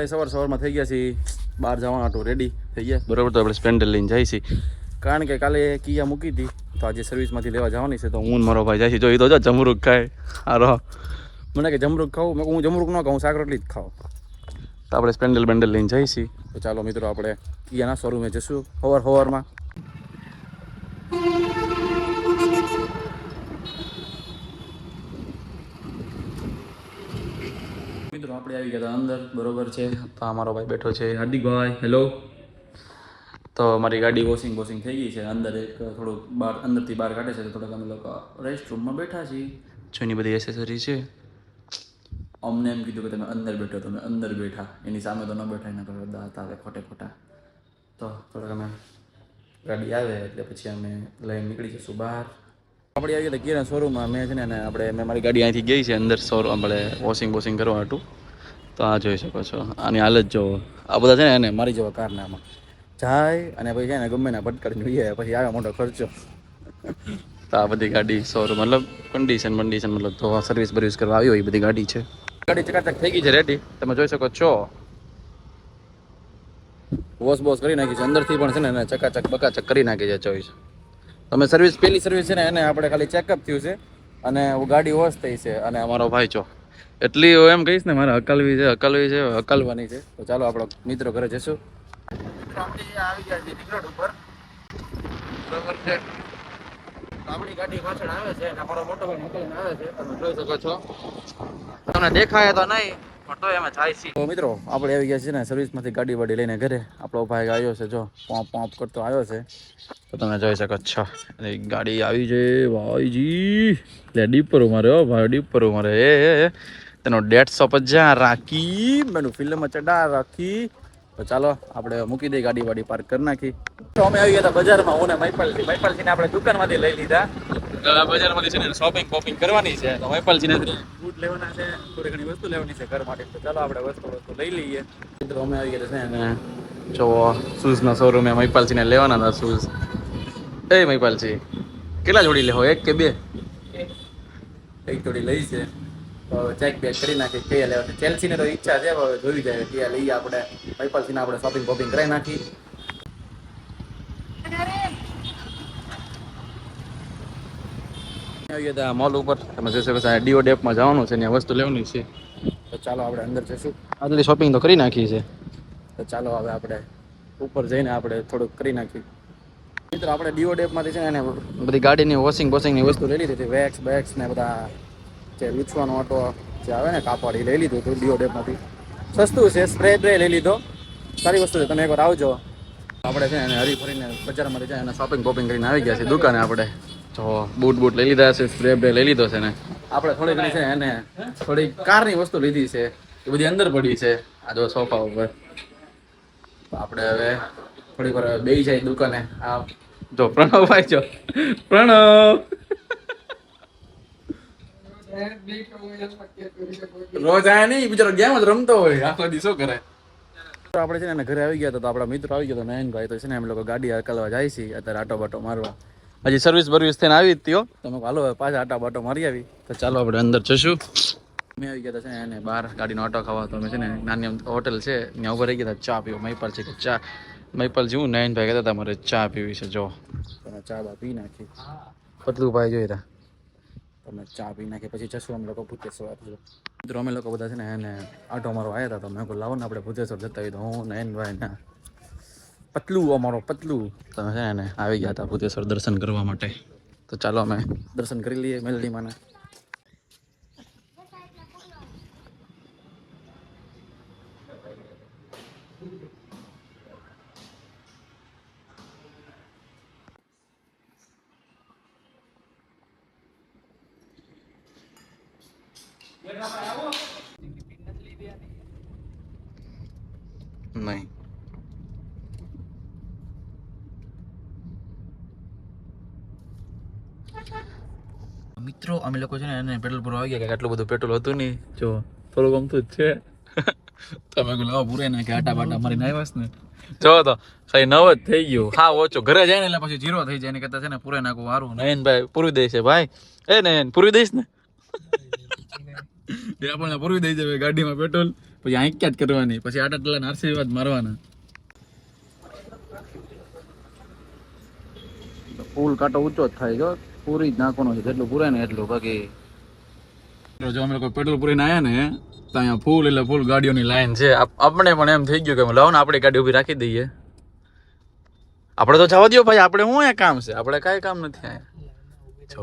આપણે સવારમાં થઈ ગયા છીએ બહાર જવાનું હતું રેડી થઈ ગયા બરાબર. તો આપણે સ્પેન્ડર લઈને જાય છીએ કારણ કે કાલે કિયા મૂકી હતી તો આજે સર્વિસમાંથી લેવા જવાની છે. તો હું મારો ભાઈ જાય છે. જો એ તો જો જમરૂક ખાય હારો મને કે જમરૂક ખાવું મેં હું જમરૂક ન ખાઉં શાક રોટલી જ ખાઉં. તો આપણે સ્પેન્ડલ બેન્ડલ લઈને જઈએ છીએ. તો ચાલો મિત્રો આપણે કિયાના શોરૂમે જઈશું સવારમાં. મિત્રો આપણે આવી ગયા હતા અંદર બરોબર છે. તો અમારો ભાઈ બેઠો છે હાર્દિકભાઈ હેલો. તો મારી ગાડી વોશિંગ થઈ ગઈ છે. અંદર એક થોડુંક બહાર અંદરથી બહાર કાઢે છે. તો થોડાક અમે લોકો રેસ્ટ રૂમમાં બેઠા છીએ. જોની બધી એસેસરી છે. અમને એમ કીધું કે તમે અંદર બેઠો તમે અંદર બેઠા એની સામે તો ન બેઠા એના પર દાંત આવે ખોટા. તો થોડાક અમે ગાડી આવે એટલે પછી અમે લઈને નીકળી જઈશું બહાર. આપણે આવી ગયા કિયાના શોરૂમમાં. મેં છે ને મેં મારી ગાડી અહીંથી ગઈ છે અંદર શોરૂમ આપણે વોશિંગ કરવા હતું. તો આ જોઈ શકો છો આની હાલત જોવો. આ બધા છે ને એને મારી જેવા કારનામાં જાય અને પછી છે ને ગમે ને ભટકાડીને લઈએ પછી આવે મોટો ખર્ચો. તો આ બધી ગાડી શોરૂમ મતલબ કન્ડિશન મતલબ તો સર્વિસ કરવા આવી હોય એ બધી ગાડી છે. ગાડી ચકાચક થઈ ગઈ છે રેડી તમે જોઈ શકો છો. વોશ કરી નાખી છે અંદરથી પણ છે ને એને ચકાચક કરી નાખી છે. ચોઈસ તમે પહેલી સર્વિસ છે ને એને આપણે ખાલી ચેકઅપ થયું છે અને ગાડી વોશ થઈ છે. અને અમારો ભાઈ છો એટલી એમ કહીશ ને મારે હકાલવાની છે. તો ચાલો આપણો મિત્રો ઘરે જઈશું. આવી ગયા છે રિંગ રોડ ઉપર બરોબર છે. આપણી ગાડી પાછળ આવે છે અને અમારો મોટો ભાઈ નીકળીને આવે છે તમે જોઈ શકો છો. તમને દેખાય તો નહીં પણ તો એમાં જાય છે. તો મિત્રો આપણે આવી ગયા છે ને સર્વિસમાંથી ગાડી લઈને ઘરે. આપણો ભાઈ આવ્યો છે જો પોંપ કરતો આવ્યો છે. તો તમે જોઈ શકો છો ગાડી આવી છે ભાઈજી. લે ડીપર મારે હો ભાઈ ડીપર મારે એ તેનો 150 રાખી મેનું ફિલ્મ ચડા રાખી. તો ચાલો આપણે મૂકી દઈએ ગાડી પાર્ક કરી નાખી. તો અમે આવી ગયા હતા બજારમાં હું ને મૈપલસિંહ ને આપણે દુકાનમાંથી લઈ લીધા. બજારમાંથી છે ને શોપિંગ કરવાની છે. તો મૈપલસિંહ ને બૂટ લેવાના છે થોડી ઘણી વસ્તુ લેવાની છે ઘર માટે. તો ચાલો આપણે વસ્તુ લઈ લઈએ. મિત્રો અમે આવી ગયા છે ને જો શૂઝના શોરૂમે મૈપલસિંહ ને લેવાના હતા શૂઝ. એ મૈપલસિંહ કેટલા જોડી લેવો એક કે બે? એક જોડી લઈ છે. તો ચેક બેક કરી નાખી કયા લેવા. ચેલ્સીને તો ઈચ્છા છે હવે જોઈ જાય ત્યાં લઈએ આપણે. મૈપલસિંહને આપણે શોપિંગ કરાવી નાખી. આવી ગયા હતા મોલ ઉપર તમે જોઈ શકો છો ડીઓ ડેપમાં જવાનું છે ત્યાં વસ્તુ લેવાની છે. તો ચાલો આપણે અંદર જઈશું. આટલી શોપિંગ તો કરી નાખી છે. તો ચાલો હવે આપણે ઉપર જઈને આપણે થોડુંક કરી નાખી. મિત્રો આપણે ડીઓ ડેપમાંથી છે ને બધી ગાડીની વોશિંગની વસ્તુ લઈ લીધી હતી. વેક્સ ને બધા જે લૂછવાનો ઓટો જે આવે ને કાપડ એ લઈ લીધું હતું ડીઓ ડેપમાંથી. સસ્તું છે સ્પ્રે લઈ લીધો સારી વસ્તુ છે. તમે એકવાર આવજો. આપણે છે ને હરીફરીને બજારમાંથી છે એને શોપિંગ કરીને આવી ગયા છે દુકાને. આપણે જો બૂટ લઈ લીધા છે સ્પ્રે લઈ લીધો છે ને આપણે થોડી ઘણી છે એને થોડી કારની વસ્તુ લીધી છે એ બધી અંદર પડી છે આ જો સોફા ઉપર. તો આપણે હવે થોડીક વાર બેસી જાય દુકાને. આ જો પ્રણવ ભાઈ જો પ્રણવ રોજ આયા નહીં બિચારો ગેમ જ રમતો હોય આખો દી શું કરે. આપણે છે ને ઘરે આવી ગયા તો આપણા મિત્રો આવી ગયો તો નયનભાઈ. તો છે ને એમ લોકો ગાડી હકાલવા જાય છે અત્યારે આટો બાટો મારવા. હજી સર્વિસ થઈને આવી જ ત્યો તમે હાલો પાછા આટા બાટો મારી આવી. તો ચાલો આપણે અંદર જશું. મેં આવી ગયા હતા છે ને બહાર ગાડીનો ઓટો ખાવા. તો અમે છે ને નાની હોટલ છે ત્યાં ઉભા રહી ગયા હતા ચા પીવો. મૈપલજી હું નયનભાઈ કહેતા હતા મારે ચા પીવી છે. જો તમે ચા પી નાખી પતલું ભાઈ જોઈ રહ્યા તમે ચા પી નાખી પછી જશું અમે લોકો ભૂતેશ્વર. મિત્રો અમે લોકો બધા છે ને એને આટો મારો આવ્યા હતા. તો મેં કહું લાવો ને આપણે ભૂતેશ્વર જતા હોય. તો હું નયનભાઈ ને પતલું તમે છે ને આવી ગયા હતા ભૂતેશ્વર દર્શન કરવા માટે. તો ચાલો અમે દર્શન કરી લઈએ મેલડી માના. નહીં મિત્રો અમે લોકો છે ને એને પેટ્રોલ પૂરવા આવી ગયા કે આટલું બધું પેટ્રોલ હતું નહીં. જો થોડું ગમતું જ છે. તમે લાવો પૂરે ને કે આટા બાટા મારીને આવ્યા ને જો તો કઈ નવ જ થઈ ગયું. હા ઓછો ઘરે જાય ને એટલે પછી 0 થઈ જાય. એની કરતા છે ને પૂરે નાખવું સારું. નયનભાઈ પૂરી દઈશ ભાઈ. નયન પૂરી દઈશ ને આપણને પૂરી દઈ જાય ગાડીમાં પેટ્રોલ. પછી આંક્યા જ કરવાની, પછી આટા ટલાના આશીર્વાદ મારવાના. ફૂલ કાંટો ઊંચો જ થાય જો, પૂરી જ નાખવાનો છે, જેટલું પૂરાય ને એટલું. બાકી જો અમે લોકો પેટ્રોલ પૂરીને આવ્યા ને તો અહીંયા ફૂલ એટલે ફૂલ ગાડીઓની લાઈન છે. આપણે પણ એમ થઈ ગયું કે લાવો ને આપણી ગાડી ઊભી રાખી દઈએ. આપણે તો જવા દો ભાઈ, આપણે શું કામ છે, આપણે કાંઈ કામ નથી અહીંયા. જો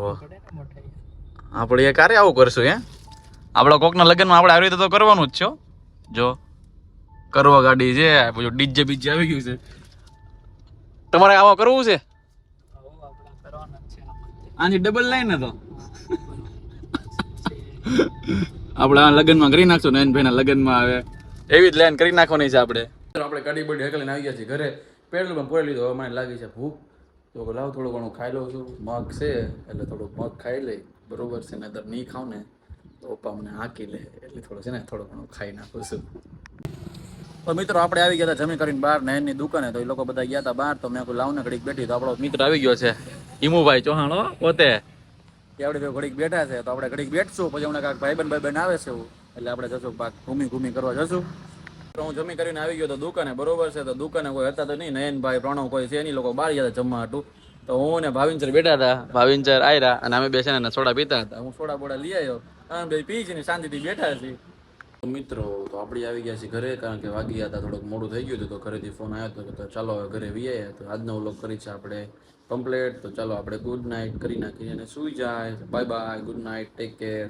આપણે એ ક્યારે આવું કરશું હે? આપણા કોકના લગ્નમાં આપણે આવી રીતે તો કરવાનું જ છે. જો કરવા ગાડી છે, પછી ડીજે બીજે આવી ગયું છે. તમારે આવા કરવું છે? આની ડબલ લાઈન તો આપણે આ લગ્નમાં કરી નાખશું ને ભાઈના લગ્નમાં આવે એવી જ લાઈન કરી નાખવાની છે. આપણે ગાડી બડી હકલીને આવી ગયા છીએ ઘરે. પેટ્રોલ પણ પૂરી લીધું. હવે મને લાગી છે ભૂખ, તો લાવ થોડું ઘણું ખાઈ લઉં છું. મગ છે એટલે થોડુંક મગ ખાઈ લઈ, બરોબર છે. નહીતર નહીં ખાવ ને તો પપ્પા મને હાંકી લે, એટલે થોડું છે ને થોડું ઘણું ખાઈ નાખું છું. તો મિત્રો આપણે આવી ગયા હતા જમી કરીને બહાર નહેરની દુકાને. તો એ લોકો બધા ગયા હતા બહાર, તો મેં લાવ ને ઘડીક બેઠી. તો આપણો મિત્ર આવી ગયો છે ઈમુભાઈ ચૌહાણ પોતે. આપણે બે ઘડીક બેઠા છે, તો આપણે ઘડીક બેઠશું. પછી હમણાં કાંઈક ભાઈબંધ આવે છે એવું, એટલે આપણે જશું પાક ઘૂમી કરવા જશું. તો હું જમી કરીને આવી ગયો તો દુકાને, બરોબર છે. તો દુકાને કોઈ હતા તો નહીં, નયનભાઈ પ્રણવ કોઈ છે નહીં, લોકો બહાર ગયા હતા જમવા હતું. તો હું ને ભાવિનચર બેઠા હતા. ભાવિનચર આવ્યા અને અમે બેસીને ને સોડા પીતા હતા. હું સોડા બોડા લઈ આવ્યો અને બે પી છે ને શાંતિથી બેઠા છીએ. મિત્રો તો આપણે આવી ગયા છીએ ઘરે, કારણ કે વાગી ગયા હતા, થોડુંક મોડું થઈ ગયું હતું. તો ઘરેથી ફોન આવ્યો હતો તો ચાલો હવે ઘરે વી આવ્યા. તો આજનો વ્લોગ કરી છે આપણે કમ્પ્લીટ. તો ચાલો આપણે ગુડ નાઇટ કરી નાખીએ અને સૂઈ જાય. Bye bye, good night, take care.